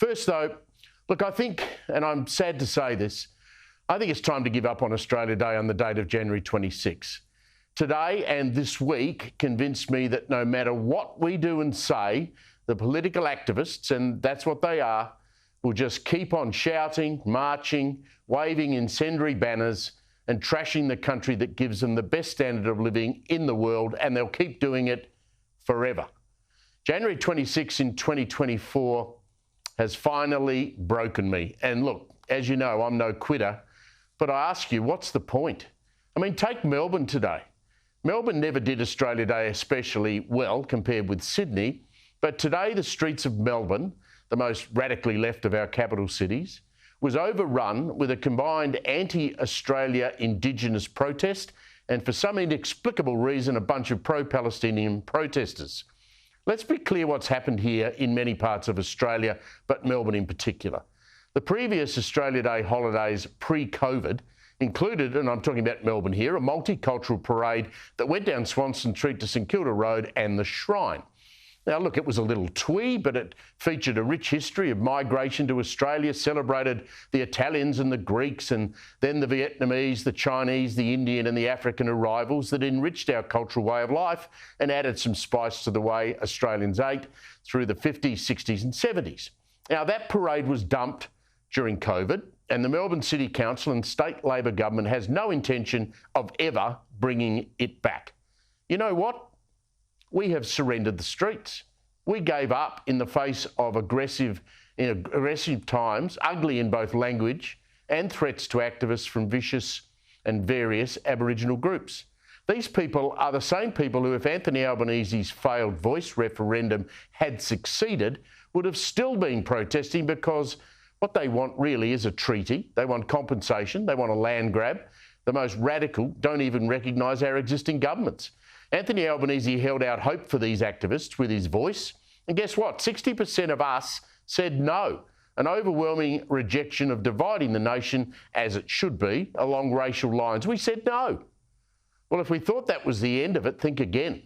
First, though, look, I think, and I'm sad to say this, I think it's time to give up on Australia Day on the date of January 26. Today and this week convinced me that no matter what we do and say, the political activists, and that's what they are, will just keep on shouting, marching, waving incendiary banners and trashing the country that gives them the best standard of living in the world, and they'll keep doing it forever. January 26 in 2024 has finally broken me. And look, as you know, I'm no quitter, but I ask you, what's the point? I mean, take Melbourne today. Melbourne never did Australia Day especially well compared with Sydney, but today the streets of Melbourne, the most radically left of our capital cities, was overrun with a combined anti-Australia Indigenous protest and, for some inexplicable reason, a bunch of pro-Palestinian protesters. Let's be clear what's happened here in many parts of Australia, but Melbourne in particular. The previous Australia Day holidays pre-COVID included, and I'm talking about Melbourne here, a multicultural parade that went down Swanston Street to St Kilda Road and the Shrine. Now, look, it was a little twee, but it featured a rich history of migration to Australia, celebrated the Italians and the Greeks, and then the Vietnamese, the Chinese, the Indian and the African arrivals that enriched our cultural way of life and added some spice to the way Australians ate through the 50s, 60s and 70s. Now, that parade was dumped during COVID, and the Melbourne City Council and state Labor government has no intention of ever bringing it back. You know what? We have surrendered the streets. We gave up in the face of aggressive times, ugly in both language and threats to activists from vicious and various Aboriginal groups. These people are the same people who, if Anthony Albanese's failed voice referendum had succeeded, would have still been protesting, because what they want really is a treaty. They want compensation. They want a land grab. The most radical don't even recognise our existing governments. Anthony Albanese held out hope for these activists with his voice. And guess what? 60% of us said no. An overwhelming rejection of dividing the nation, as it should be, along racial lines. We said no. Well, if we thought that was the end of it, think again.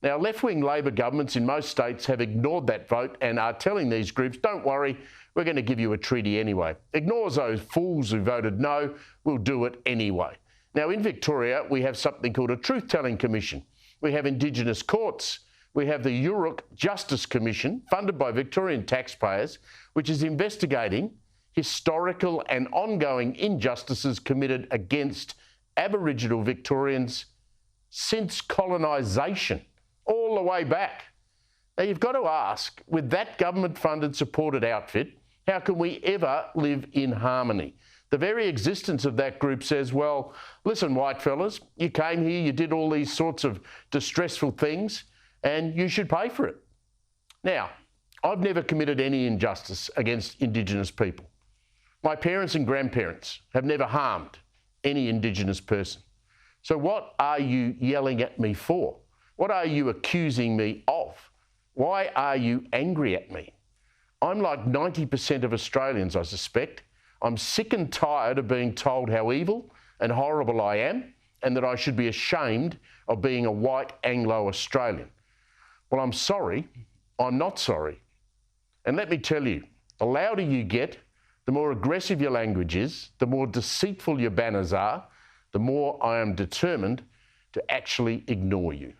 Now, left-wing Labor governments in most states have ignored that vote and are telling these groups, don't worry, we're going to give you a treaty anyway. Ignore those fools who voted no, we'll do it anyway. Now, in Victoria, we have something called a truth-telling commission. We have Indigenous courts. We have the Uruk Justice Commission, funded by Victorian taxpayers, which is investigating historical and ongoing injustices committed against Aboriginal Victorians since colonisation, all the way back. Now, you've got to ask, with that government-funded, supported outfit, how can we ever live in harmony? The very existence of that group says, well, listen, white fellas, you came here, you did all these sorts of distressful things, and you should pay for it. Now, I've never committed any injustice against Indigenous people. My parents and grandparents have never harmed any Indigenous person. So what are you yelling at me for? What are you accusing me of? Why are you angry at me? I'm like 90% of Australians, I suspect. I'm sick and tired of being told how evil and horrible I am, and that I should be ashamed of being a white Anglo-Australian. Well, I'm sorry. I'm not sorry. And let me tell you, the louder you get, the more aggressive your language is, the more deceitful your banners are, the more I am determined to actually ignore you.